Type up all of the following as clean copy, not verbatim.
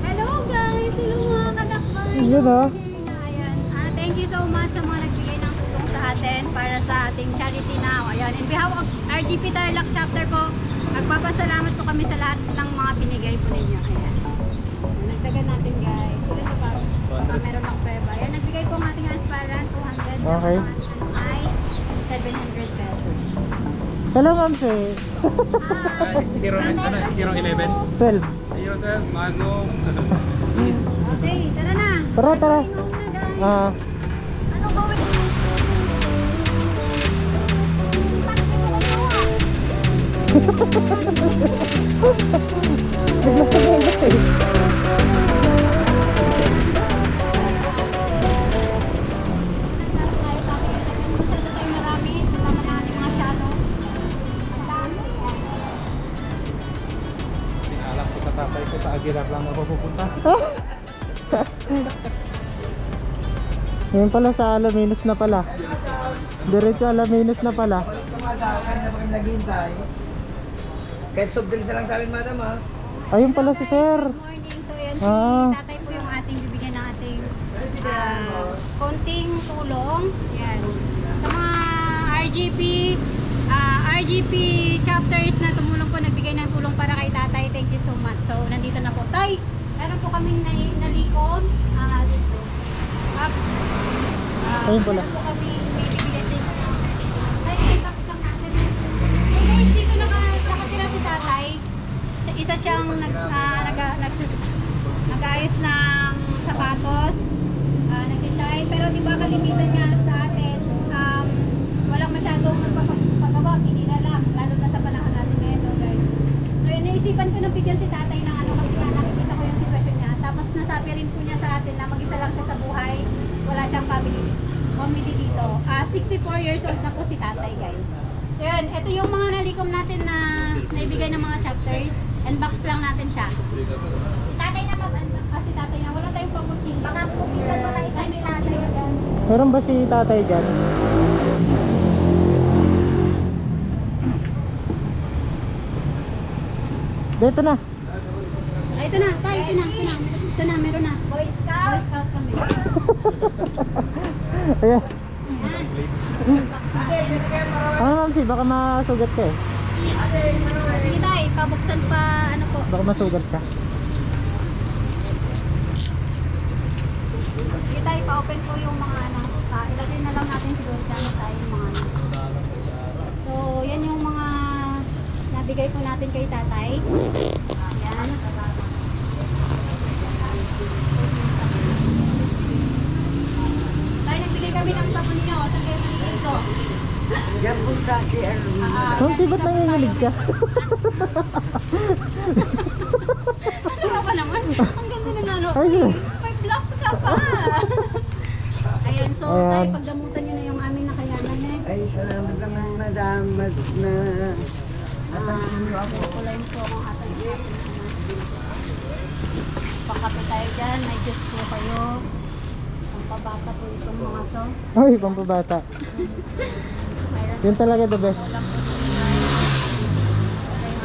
Hello guys! Hello mga kalakbay! Yun ah. Ayan. Thank you so much sa mga nagbigay ng tulong sa atin para sa ating charity now. Ayan. In behalf of RGP Tarlac chapter po, nagpapasalamat po kami sa lahat ng mga binigay po ninyo. Ayan. Nagdagan natin guys. Sila na ba? Baka meron ng pweba. Ayan. Nagbigay po ang ating aspirant 200. Okay. Ang ating ay 700 pesos. Hello ma'am si Hero 11? 12. Hero 12, Manong, is Okay, tara na. Tara, tara. Going home na guys. Ah, Ano gawin mo? bigla sa bigla eh. Masyado tayo marami. Kasama na ating mga shadow. Ang dami. alam ko sa tatay ko sa Aguilar lang ako pupunta. Ngayon pala sa Alaminos na pala. Diretso Alaminos na pala. Kahit soft drinks na lang sa amin, madam, ha? Ayun pala si sir. Good morning. So yan si Ah. tatay po yung ating bibigyan ng ating konting tulong. Yan. Sa mga RGP chapters na tumulong po, nagbigay ng tulong para kay tatay. Thank you so much. So nandito na po. Tay, meron po kaming nalikom. Dito. Ups. Ayun pala. Meron po kami may bibigay din. Ay, i-box lang natin. So guys, dito nakatira si tatay. Isa siyang nag-ayos ng sapatos, nag-shine, pero di ba kalimitan nga sa atin, walang masyadong nagpapagawa, hinila lang, lalo na sa panahon natin ngayon, no, guys. So yun, naisipan ko na bigyan si tatay ng ano, kasi nga nakikita ko yung sitwasyon niya, tapos nasabi rin po niya sa atin na mag-isa lang siya sa buhay, wala siyang family dito. 64 years old na po si tatay, guys. So yun, ito yung mga nalikom natin na naibigay ng mga chapters. Unbox lang natin siya. Si tatay na mag-unbox. Si tatay na. Wala tayong pamuching. Baka pumitan mo lang isa ni tatay dyan. Meron ba si tatay dyan? Dito na. Ay, ito na. Tay, ito na. Ito na, meron na. Boy Scout. Boy Scout kami. Ayan. Ayan. Ano ma'am si, baka masugat ka eh. Sige tay, pabuksan pa, ano po. Baka masugat ka. Sige tay, pa-open po yung mga ano. Ilagay na lang natin siguro dyan tayo yung mga ano. So, yan yung mga nabigay po natin kay tatay. Ayan. Tayo, nagbigay kami ng sabon niyo. Saan kayo pinigil ko? Yan po sa CR. Ma'am si, ba't nanginginig ka? Ano ka ba naman? Ang ganda na ano. Ay, sir. May block ka pa. Ayan, so Ayan. tayo pagdamutan nyo na yung aming nakayanan eh. Ay, salamat naman, madam. Kulay po ang ating pakape tayo dyan. May Diyos po kayo. Ang pabata po itong mga to. Ay, pampabata. Mayroon Yun talaga the best. lang po tayo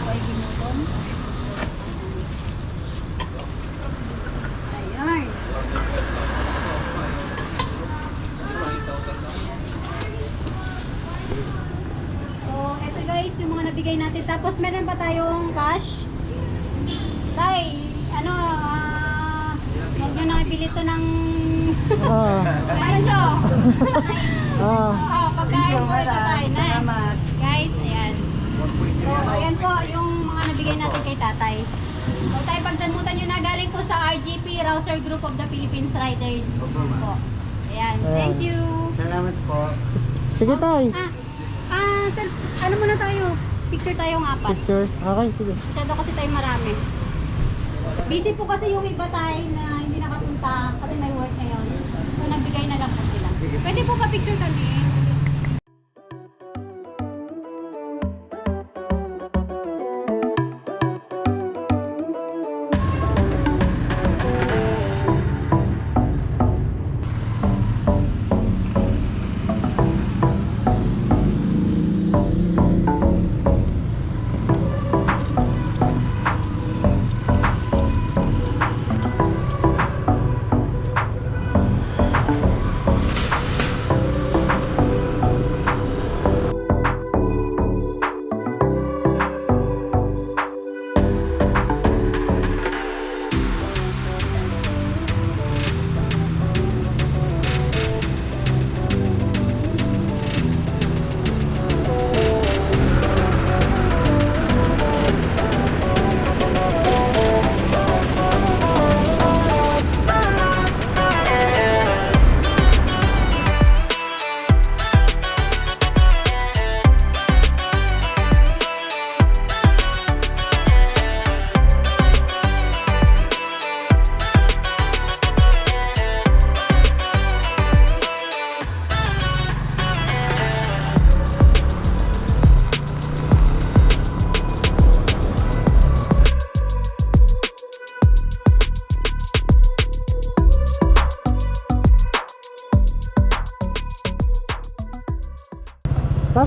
ay ginutom. Ayan. So, eto guys, yung mga nabigay natin. Tapos meron pa tayong cash. Tay, ano, huwag nyo na ibili to ng Ah, ano nyo? Pagkain po ito tayo na. Salamat. Guys, ayan. So, ayan po yung mga nabigay natin kay tatay. So, tayo pagdamutan nyo na galing po sa RGP, Rouser Group of the Philippines Riders. Po. Ayan, thank you. Salamat po. sige tay. Ano muna tayo? Picture tayong apat. Picture. Okay, sige. Masyado kasi tayo marami. Busy po kasi yung iba tayo na hindi nakapunta kasi may work ngayon. So, nagbigay na lang po sila. Pwede po pa picture kami.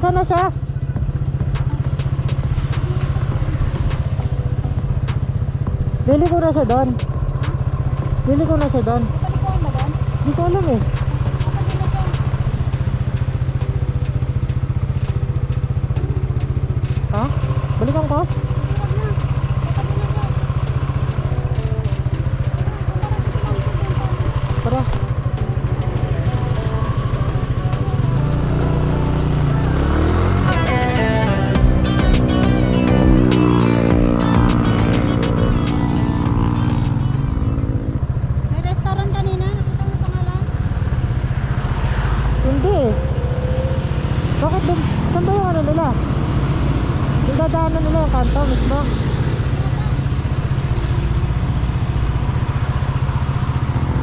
Nasaan na siya? Bili ko na siya doon. Bili ko na siya doon. Palikuan ba doon? Hindi ko alam eh. Kapatid na siya. Ha? Balikan ko? Huwag na. Kapatid na siya. Tara. May restaurant kanina, nakita mo pangalan? Hindi eh. Bakit doon? Saan ba yung ano nila? Yung dadaanan nila yung kanto mismo.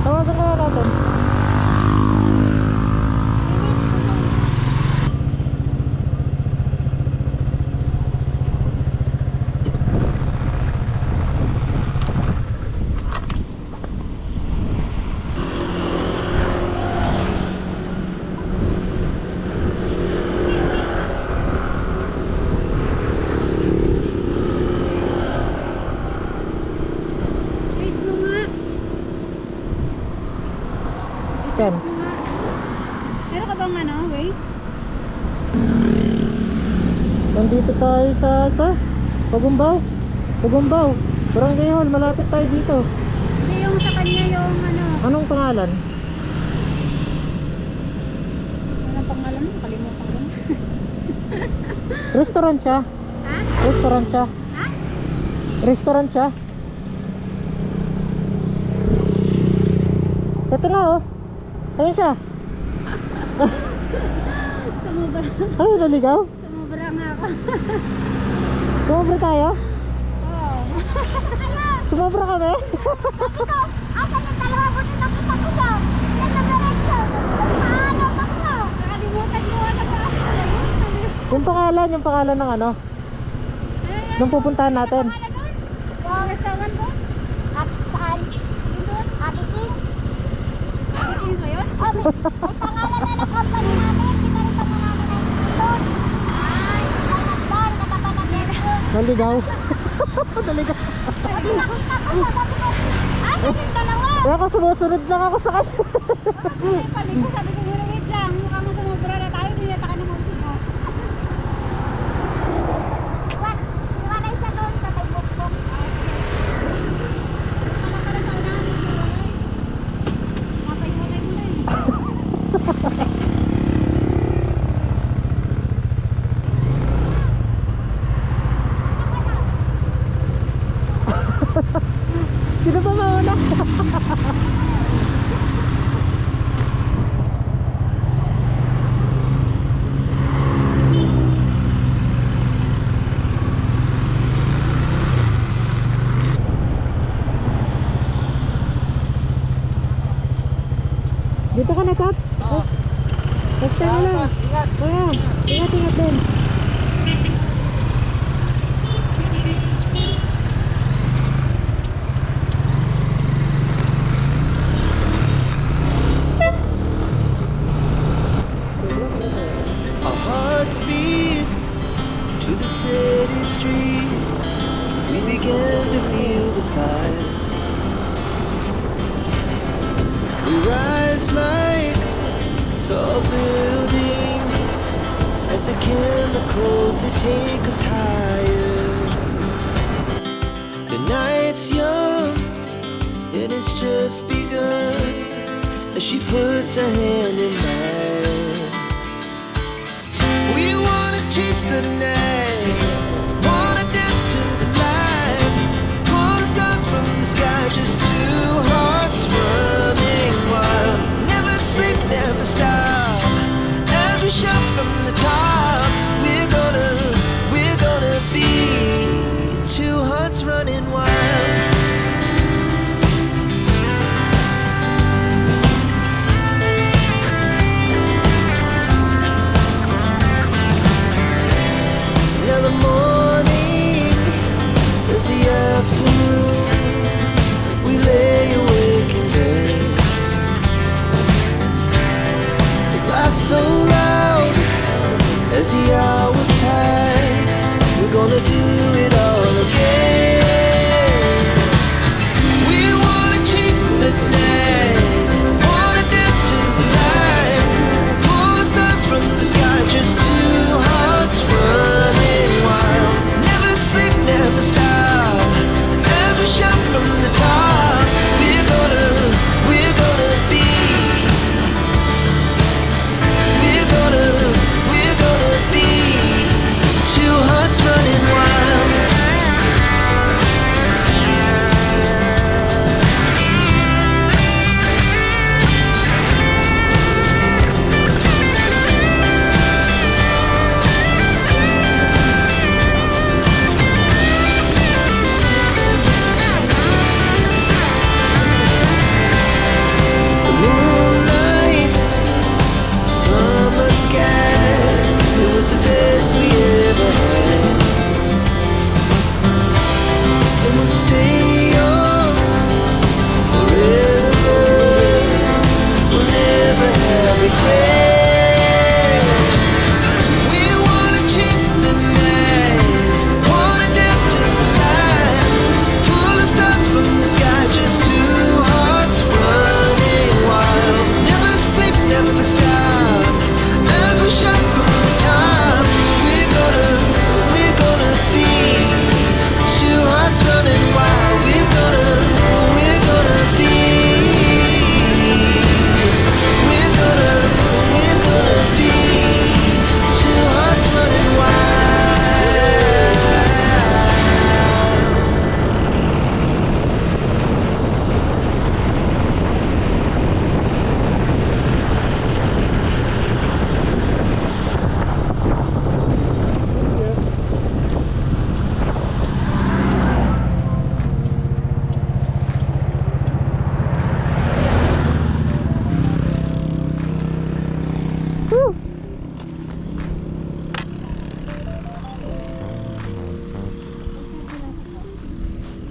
Tawagan kaya natin. Face mo nga. Saan? Face mo nga. Meron ka bang ano, Waze? Nandito tayo sa Pagumbaw. Pagumbaw. Barangay Hall, malapit tayo dito. Hindi yung sa kanya yung ano. Anong pangalan? Anong pangalan mo? Kalimutan ko na. Restaurant siya. Ha? Restaurant siya. Ha? Restaurant siya. Ito na oh. Ayun siya. Sumubra. Ay, naligaw. Sumubra nga ako. Sumobra tayo? Oo. Sumobra kami? Asan yung dalawa mo din nakita ko siya? Yan na diretso. Paano ba ko? Nakalimutan mo ano ba? Yung pangalan ng ano? Nung pupuntahan natin. Wow, restaurant doon? At saan? Yun doon? Ate Kings? Ate Kings ba yun? Oh, may pangalan na ng company namin. Kita rin pangalan na doon. Ay, doon, katapat ng doon. Naligaw. Naligaw. Sabi nakita ko siya, sabi ko, asan yung dalawa? Kaya ako sumusunod lang ako sa kanya. Sabi ko, wait lang, mukhang sumubra na tayo, dinata ka ng mga mo. Iwanay siya doon sa may bukbok. Alam ka na sa unahan, iwanay. Matay-matay mo na eh. Sino pa mauna? Dito ka na, Tots? Oo. Next time na lang. Ingat! Oo. Ingat din. Our hearts beat to the city streets. We began to feel the fire. We rise like tall buildings as the chemicals they take us higher. The night's young and it's just begun as she puts her hand in mine. We wanna chase the night, wanna dance to the light, pull the stars from the sky, just two hearts running wild. Never sleep, never stop, as we shout from the top. We're gonna be two hearts running wild. Now the morning is the afternoon. We lay awake in bed. The laughs so loud as the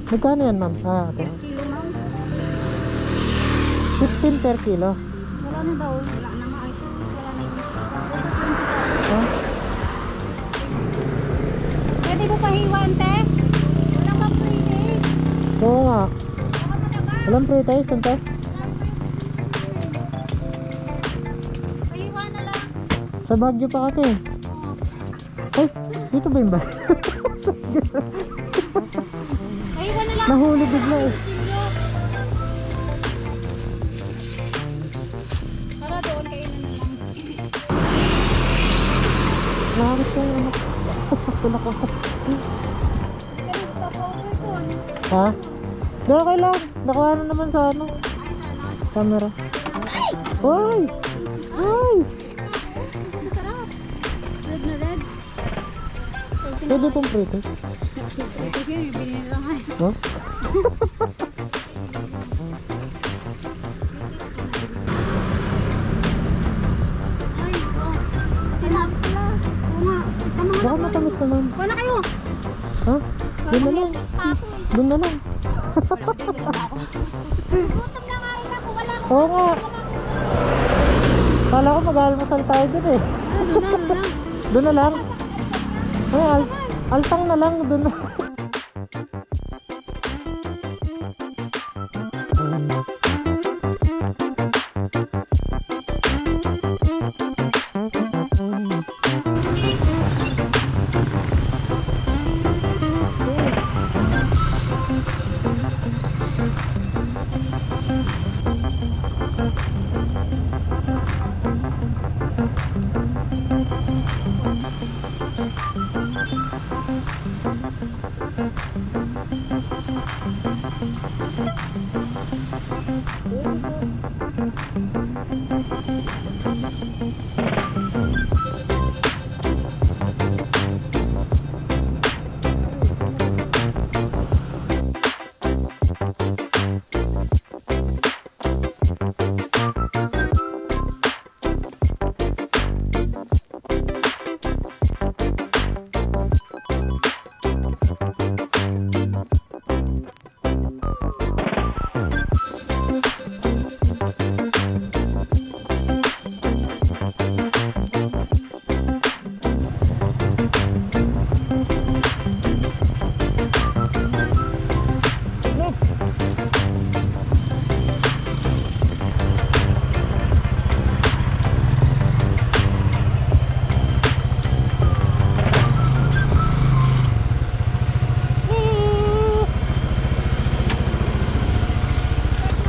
Magkano yan, ma'am? Ah, okay. Kilo ma'am. 15 per kilo. Wala na daw. Wala na maayos. Wala na yung Ha? Pwede mo pahiwan, te? Wala kang free day. Oo nga. Baka matagal. Walang pre-taste, ante? Pahiwan na lang. Sa Baguio pa kasi. Ay, dito ba yung ba? Pahiwan na lang. Nahuli bigla eh. Silyo. Para doon kainan na lang. Nakakit ko yung anak. Tulak ko. Ganun stop over ko. Ha? Di okay lang. Nakuha na naman sa ano. Ay, sana. Camera. Uy! Uy! Masarap. Red na red. Pwede pong prito. Ito siya, yung binili lang ay. No? Ay, oh. Tinap pala. Oo nga. Tama nga. Baka matamis naman. Kuha na kayo. Ha? Doon na lang. Doon na lang. Gutom na nga rin ako. Wala akong Oo nga. Kala ko mag-almusal tayo dun eh. Doon na lang. Ay, altang na lang. Doon na.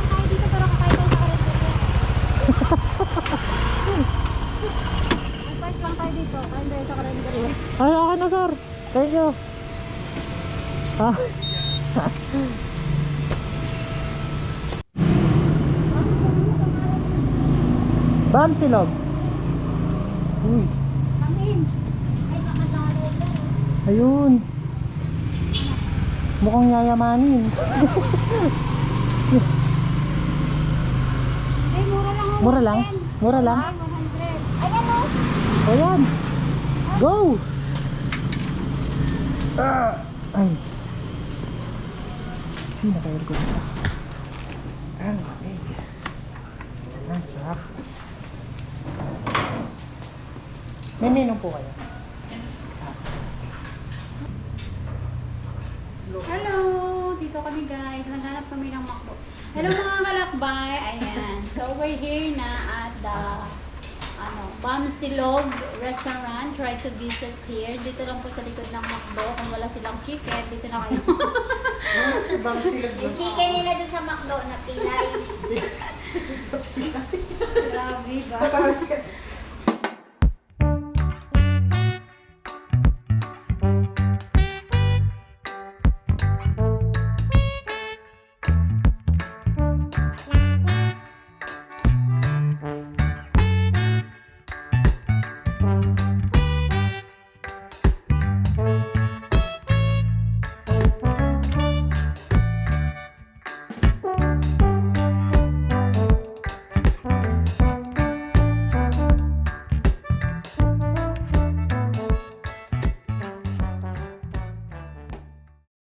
tayo dito pero kakain tayo sa karinderya. First lang tayo dito. Kain tayo sa karinderya. Ay, okay na sir. Thank you. Ha? Bam silog. Uy. Amin. Ay, makasalo ko. Ayun. Mukhang yayamanin. Ay, mura lang ang Mura lang? 110. Mura lang? Ay, 100. Ay, ano? Ayan. Go! Ay. Ay, naka-aircon na. Ang lamig. Ang sarap. May menu po kayo. Hello! Dito kami guys. Naghanap kami ng McDo. Hello mga kalakbay. Ayan. So we're here na at the Bamsilog Restaurant. Try to visit here. Dito lang po sa likod ng McDo. Kung wala silang chicken, dito na kayo. Yung chicken nila doon sa McDo na Pinay. Grabe ba?